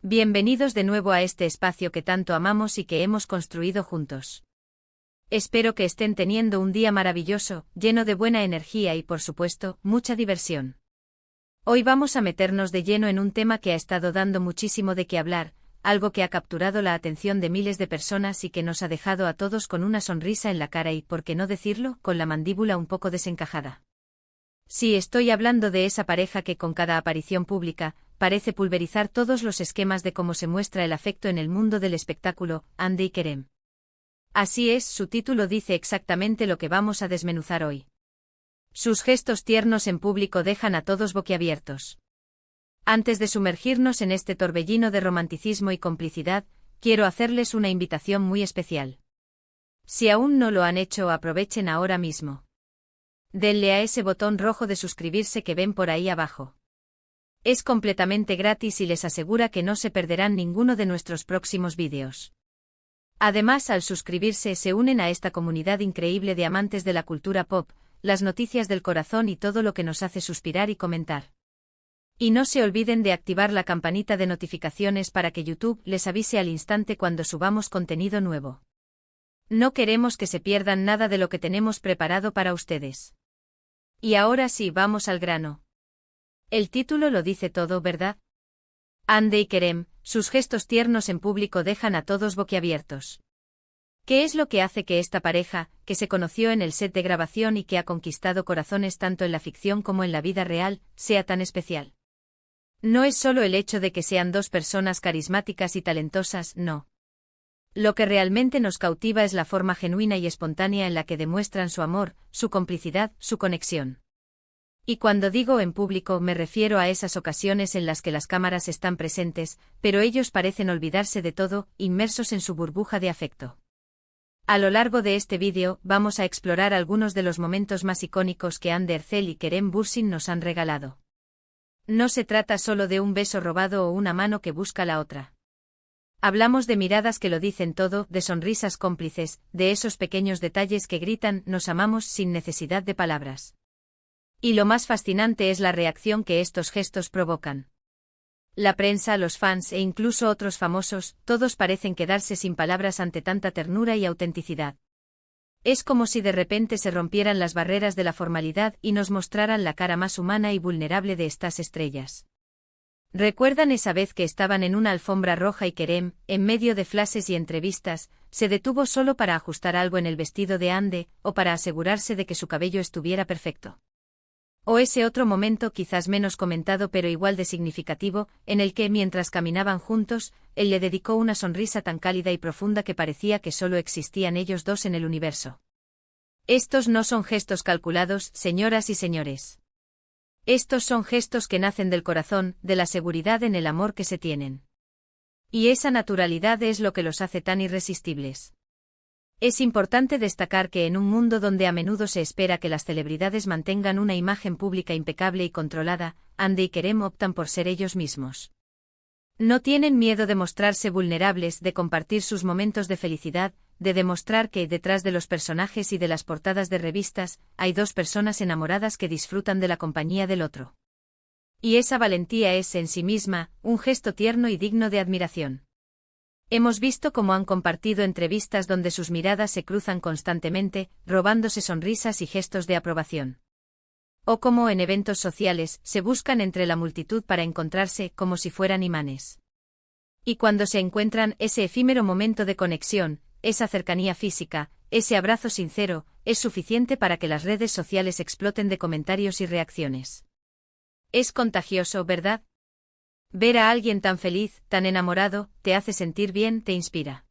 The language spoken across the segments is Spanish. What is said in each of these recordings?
Bienvenidos de nuevo a este espacio que tanto amamos y que hemos construido juntos. Espero que estén teniendo un día maravilloso, lleno de buena energía y, por supuesto, mucha diversión. Hoy vamos a meternos de lleno en un tema que ha estado dando muchísimo de qué hablar, algo que ha capturado la atención de miles de personas y que nos ha dejado a todos con una sonrisa en la cara y, por qué no decirlo, con la mandíbula un poco desencajada. Sí, estoy hablando de esa pareja que con cada aparición pública, parece pulverizar todos los esquemas de cómo se muestra el afecto en el mundo del espectáculo, Ande y Kerem. Así es, su título dice exactamente lo que vamos a desmenuzar hoy. Sus gestos tiernos en público dejan a todos boquiabiertos. Antes de sumergirnos en este torbellino de romanticismo y complicidad, quiero hacerles una invitación muy especial. Si aún no lo han hecho, aprovechen ahora mismo. Denle a ese botón rojo de suscribirse que ven por ahí abajo. Es completamente gratis y les asegura que no se perderán ninguno de nuestros próximos vídeos. Además, al suscribirse se unen a esta comunidad increíble de amantes de la cultura pop, las noticias del corazón y todo lo que nos hace suspirar y comentar. Y no se olviden de activar la campanita de notificaciones para que YouTube les avise al instante cuando subamos contenido nuevo. No queremos que se pierdan nada de lo que tenemos preparado para ustedes. Y ahora sí, vamos al grano. El título lo dice todo, ¿verdad? Ande y Kerem, sus gestos tiernos en público dejan a todos boquiabiertos. ¿Qué es lo que hace que esta pareja, que se conoció en el set de grabación y que ha conquistado corazones tanto en la ficción como en la vida real, sea tan especial? No es solo el hecho de que sean dos personas carismáticas y talentosas, no. Lo que realmente nos cautiva es la forma genuina y espontánea en la que demuestran su amor, su complicidad, su conexión. Y cuando digo en público me refiero a esas ocasiones en las que las cámaras están presentes, pero ellos parecen olvidarse de todo, inmersos en su burbuja de afecto. A lo largo de este vídeo vamos a explorar algunos de los momentos más icónicos que Hande Erçel y Kerem Bürsin nos han regalado. No se trata solo de un beso robado o una mano que busca la otra. Hablamos de miradas que lo dicen todo, de sonrisas cómplices, de esos pequeños detalles que gritan «nos amamos» sin necesidad de palabras. Y lo más fascinante es la reacción que estos gestos provocan. La prensa, los fans e incluso otros famosos, todos parecen quedarse sin palabras ante tanta ternura y autenticidad. Es como si de repente se rompieran las barreras de la formalidad y nos mostraran la cara más humana y vulnerable de estas estrellas. ¿Recuerdan esa vez que estaban en una alfombra roja y Kerem, en medio de flashes y entrevistas, se detuvo solo para ajustar algo en el vestido de Hande, o para asegurarse de que su cabello estuviera perfecto? O ese otro momento quizás menos comentado pero igual de significativo, en el que mientras caminaban juntos, él le dedicó una sonrisa tan cálida y profunda que parecía que solo existían ellos dos en el universo. Estos no son gestos calculados, señoras y señores. Estos son gestos que nacen del corazón, de la seguridad en el amor que se tienen. Y esa naturalidad es lo que los hace tan irresistibles. Es importante destacar que en un mundo donde a menudo se espera que las celebridades mantengan una imagen pública impecable y controlada, Hande y Kerem optan por ser ellos mismos. No tienen miedo de mostrarse vulnerables, de compartir sus momentos de felicidad, de demostrar que, detrás de los personajes y de las portadas de revistas, hay dos personas enamoradas que disfrutan de la compañía del otro. Y esa valentía es, en sí misma, un gesto tierno y digno de admiración. Hemos visto cómo han compartido entrevistas donde sus miradas se cruzan constantemente, robándose sonrisas y gestos de aprobación. O como en eventos sociales, se buscan entre la multitud para encontrarse como si fueran imanes. Y cuando se encuentran, ese efímero momento de conexión, esa cercanía física, ese abrazo sincero, es suficiente para que las redes sociales exploten de comentarios y reacciones. Es contagioso, ¿verdad? Ver a alguien tan feliz, tan enamorado, te hace sentir bien, te inspira.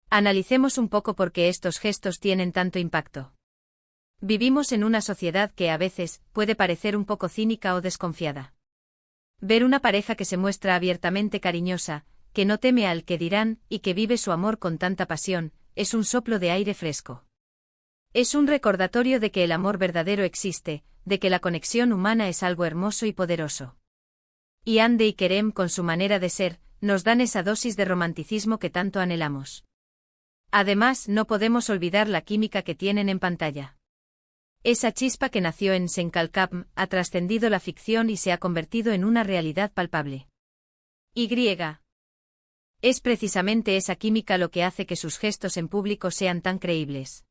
Analicemos un poco por qué estos gestos tienen tanto impacto. Vivimos en una sociedad que a veces puede parecer un poco cínica o desconfiada. Ver una pareja que se muestra abiertamente cariñosa, que no teme al que dirán y que vive su amor con tanta pasión, es un soplo de aire fresco. Es un recordatorio de que el amor verdadero existe, de que la conexión humana es algo hermoso y poderoso. Y Hande y Kerem, con su manera de ser, nos dan esa dosis de romanticismo que tanto anhelamos. Además, no podemos olvidar la química que tienen en pantalla. Esa chispa que nació en Senkalkapm ha trascendido la ficción y se ha convertido en una realidad palpable. Es precisamente esa química lo que hace que sus gestos en público sean tan creíbles.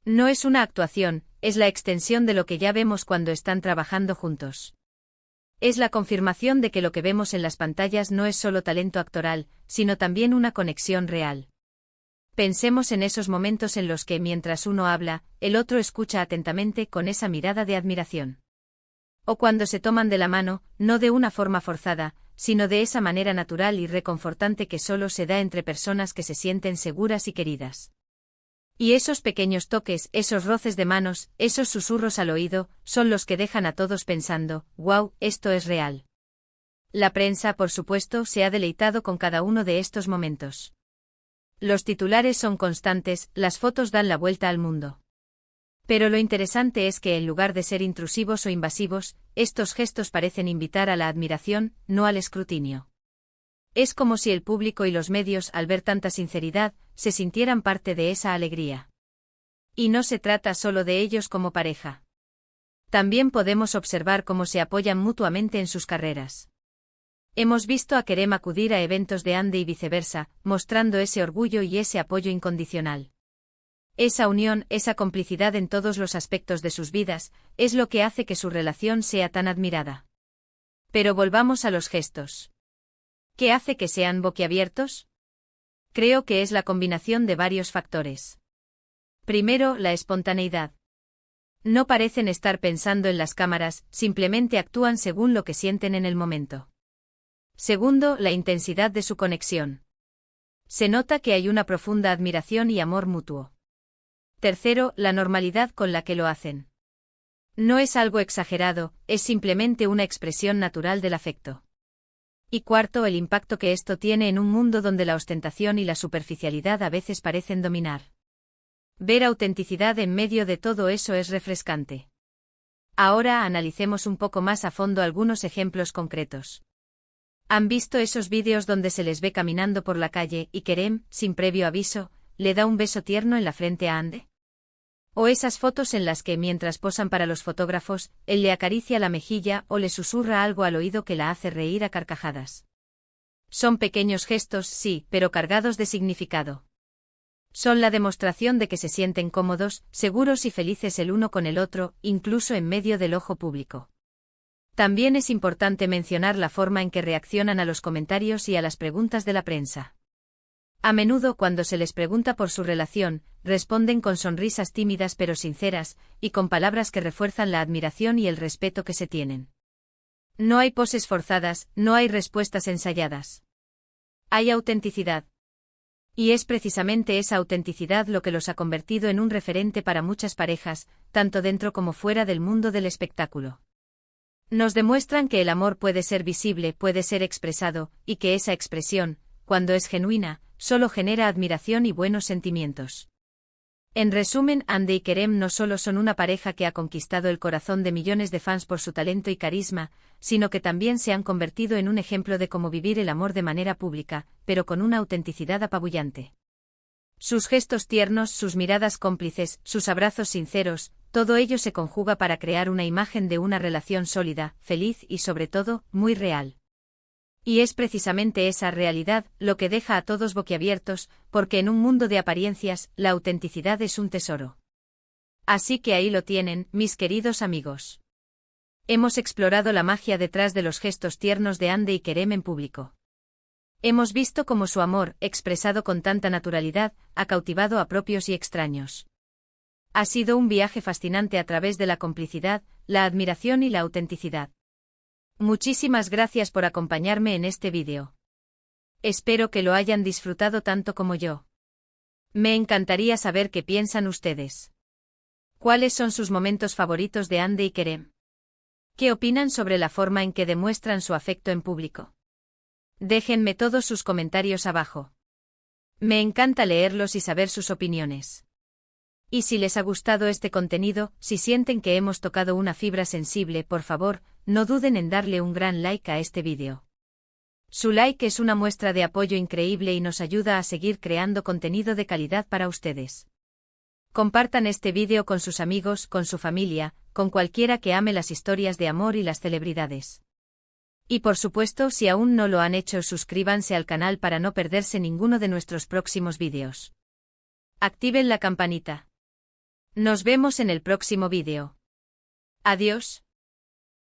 No es una actuación, es la extensión de lo que ya vemos cuando están trabajando juntos. Es la confirmación de que lo que vemos en las pantallas no es solo talento actoral, sino también una conexión real. Pensemos en esos momentos en los que, mientras uno habla, el otro escucha atentamente con esa mirada de admiración. O cuando se toman de la mano, no de una forma forzada, sino de esa manera natural y reconfortante que solo se da entre personas que se sienten seguras y queridas. Y esos pequeños toques, esos roces de manos, esos susurros al oído, son los que dejan a todos pensando, «Wow, esto es real». La prensa, por supuesto, se ha deleitado con cada uno de estos momentos. Los titulares son constantes, las fotos dan la vuelta al mundo. Pero lo interesante es que en lugar de ser intrusivos o invasivos, estos gestos parecen invitar a la admiración, no al escrutinio. Es como si el público y los medios, al ver tanta sinceridad, se sintieran parte de esa alegría. Y no se trata solo de ellos como pareja. También podemos observar cómo se apoyan mutuamente en sus carreras. Hemos visto a Kerem acudir a eventos de Andy y viceversa, mostrando ese orgullo y ese apoyo incondicional. Esa unión, esa complicidad en todos los aspectos de sus vidas, es lo que hace que su relación sea tan admirada. Pero volvamos a los gestos. ¿Qué hace que sean boquiabiertos? Creo que es la combinación de varios factores. Primero, la espontaneidad. No parecen estar pensando en las cámaras, simplemente actúan según lo que sienten en el momento. Segundo, la intensidad de su conexión. Se nota que hay una profunda admiración y amor mutuo. Tercero, la normalidad con la que lo hacen. No es algo exagerado, es simplemente una expresión natural del afecto. Y cuarto, el impacto que esto tiene en un mundo donde la ostentación y la superficialidad a veces parecen dominar. Ver autenticidad en medio de todo eso es refrescante. Ahora analicemos un poco más a fondo algunos ejemplos concretos. ¿Han visto esos vídeos donde se les ve caminando por la calle y Kerem, sin previo aviso, le da un beso tierno en la frente a Ande? O esas fotos en las que, mientras posan para los fotógrafos, él le acaricia la mejilla o le susurra algo al oído que la hace reír a carcajadas. Son pequeños gestos, sí, pero cargados de significado. Son la demostración de que se sienten cómodos, seguros y felices el uno con el otro, incluso en medio del ojo público. También es importante mencionar la forma en que reaccionan a los comentarios y a las preguntas de la prensa. A menudo cuando se les pregunta por su relación, responden con sonrisas tímidas pero sinceras, y con palabras que refuerzan la admiración y el respeto que se tienen. No hay poses forzadas, no hay respuestas ensayadas. Hay autenticidad. Y es precisamente esa autenticidad lo que los ha convertido en un referente para muchas parejas, tanto dentro como fuera del mundo del espectáculo. Nos demuestran que el amor puede ser visible, puede ser expresado, y que esa expresión, cuando es genuina, solo genera admiración y buenos sentimientos. En resumen, Ande y Kerem no solo son una pareja que ha conquistado el corazón de millones de fans por su talento y carisma, sino que también se han convertido en un ejemplo de cómo vivir el amor de manera pública, pero con una autenticidad apabullante. Sus gestos tiernos, sus miradas cómplices, sus abrazos sinceros, todo ello se conjuga para crear una imagen de una relación sólida, feliz y sobre todo, muy real. Y es precisamente esa realidad lo que deja a todos boquiabiertos, porque en un mundo de apariencias, la autenticidad es un tesoro. Así que ahí lo tienen, mis queridos amigos. Hemos explorado la magia detrás de los gestos tiernos de Ande y Kerem en público. Hemos visto cómo su amor, expresado con tanta naturalidad, ha cautivado a propios y extraños. Ha sido un viaje fascinante a través de la complicidad, la admiración y la autenticidad. Muchísimas gracias por acompañarme en este vídeo. Espero que lo hayan disfrutado tanto como yo. Me encantaría saber qué piensan ustedes. ¿Cuáles son sus momentos favoritos de Ande y Kerem? ¿Qué opinan sobre la forma en que demuestran su afecto en público? Déjenme todos sus comentarios abajo. Me encanta leerlos y saber sus opiniones. Y si les ha gustado este contenido, si sienten que hemos tocado una fibra sensible, por favor, no duden en darle un gran like a este vídeo. Su like es una muestra de apoyo increíble y nos ayuda a seguir creando contenido de calidad para ustedes. Compartan este vídeo con sus amigos, con su familia, con cualquiera que ame las historias de amor y las celebridades. Y por supuesto, si aún no lo han hecho, suscríbanse al canal para no perderse ninguno de nuestros próximos vídeos. Activen la campanita. Nos vemos en el próximo vídeo. Adiós.